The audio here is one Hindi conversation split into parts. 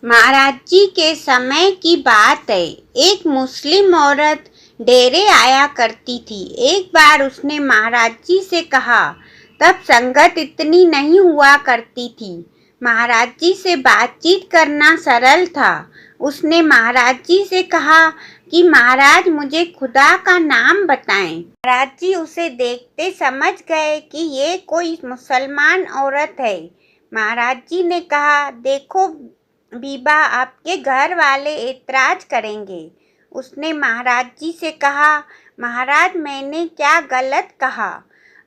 महाराज जी के समय की बात है। एक मुस्लिम औरत डेरे आया करती थी। एक बार उसने महाराज जी से कहा, तब संगत इतनी नहीं हुआ करती थी। महाराज जी से बातचीत करना सरल था। उसने महाराज जी से कहा कि महाराज मुझे खुदा का नाम बताएं। महाराज जी उसे देखते समझ गए कि ये कोई मुसलमान औरत है। महाराज जी ने कहा, देखो बीबा, आपके घर वाले एतराज करेंगे। उसने महाराज जी से कहा, महाराज मैंने क्या गलत कहा?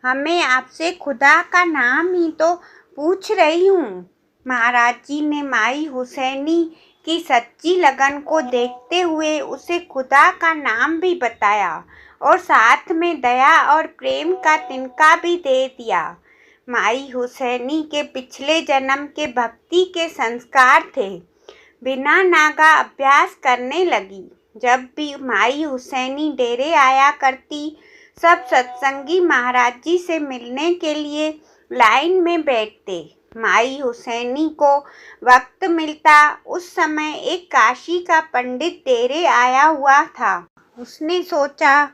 हमें आपसे खुदा का नाम ही तो पूछ रही हूँ। महाराज जी ने माई हुसैनी की सच्ची लगन को देखते हुए उसे खुदा का नाम भी बताया और साथ में दया और प्रेम का तिनका भी दे दिया। माई हुसैनी के पिछले जन्म के भक्ति के संस्कार थे। बिना नागा अभ्यास करने लगी। जब भी माई हुसैनी डेरे आया करती, सब सत्संगी महाराज जी से मिलने के लिए लाइन में बैठते। माई हुसैनी को वक्त मिलता उस समय एक काशी का पंडित डेरे आया हुआ था। उसने सोचा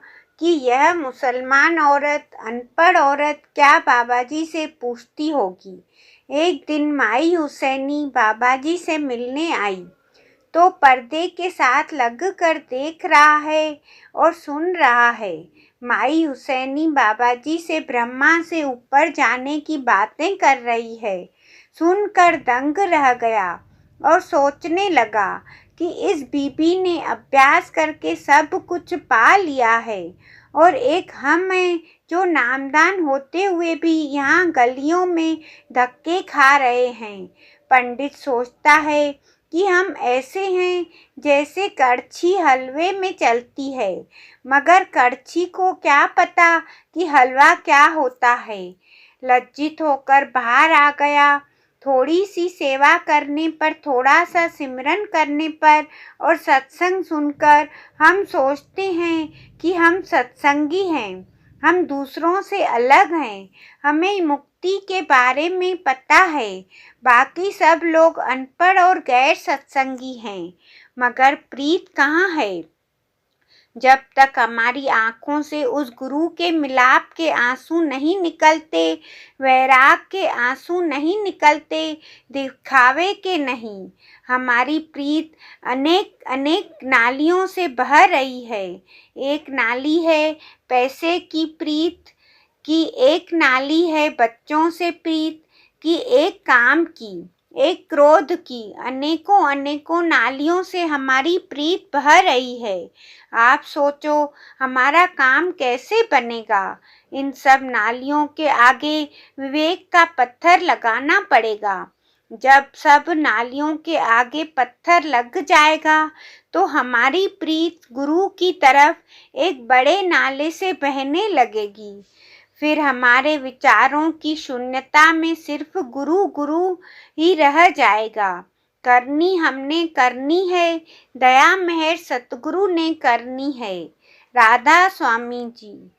कि यह मुसलमान औरत, अनपढ़ औरत क्या बाबा जी से पूछती होगी। एक दिन माई हुसैनी बाबा जी से मिलने आई तो पर्दे के साथ लग कर देख रहा है और सुन रहा है। माई हुसैनी बाबा जी से ब्रह्मा से ऊपर जाने की बातें कर रही है। सुनकर दंग रह गया और सोचने लगा कि इस बीबी ने अभ्यास करके सब कुछ पा लिया है और एक हम हैं जो नामदान होते हुए भी यहाँ गलियों में धक्के खा रहे हैं। पंडित सोचता है कि हम ऐसे हैं जैसे कड़छी हलवे में चलती है, मगर कड़छी को क्या पता कि हलवा क्या होता है। लज्जित होकर बाहर आ गया। थोड़ी सी सेवा करने पर, थोड़ा सा सिमरन करने पर और सत्संग सुनकर हम सोचते हैं कि हम सत्संगी हैं, हम दूसरों से अलग हैं, हमें मुक्ति के बारे में पता है। बाकी सब लोग अनपढ़ और गैर सत्संगी हैं, मगर प्रीत कहाँ है? जब तक हमारी आँखों से उस गुरु के मिलाप के आंसू नहीं निकलते, वैराग के आंसू नहीं निकलते, दिखावे के नहीं, हमारी प्रीत अनेक अनेक नालियों से बह रही है। एक नाली है पैसे की प्रीत की, एक नाली है बच्चों से प्रीत की, एक काम की, एक क्रोध की, अनेकों अनेकों नालियों से हमारी प्रीत बह रही है। आप सोचो हमारा काम कैसे बनेगा? इन सब नालियों के आगे विवेक का पत्थर लगाना पड़ेगा। जब सब नालियों के आगे पत्थर लग जाएगा तो हमारी प्रीत गुरु की तरफ एक बड़े नाले से बहने लगेगी। फिर हमारे विचारों की शून्यता में सिर्फ गुरु गुरु ही रह जाएगा। करनी हमने करनी है, दया मेहर सतगुरु ने करनी है। राधा स्वामी जी।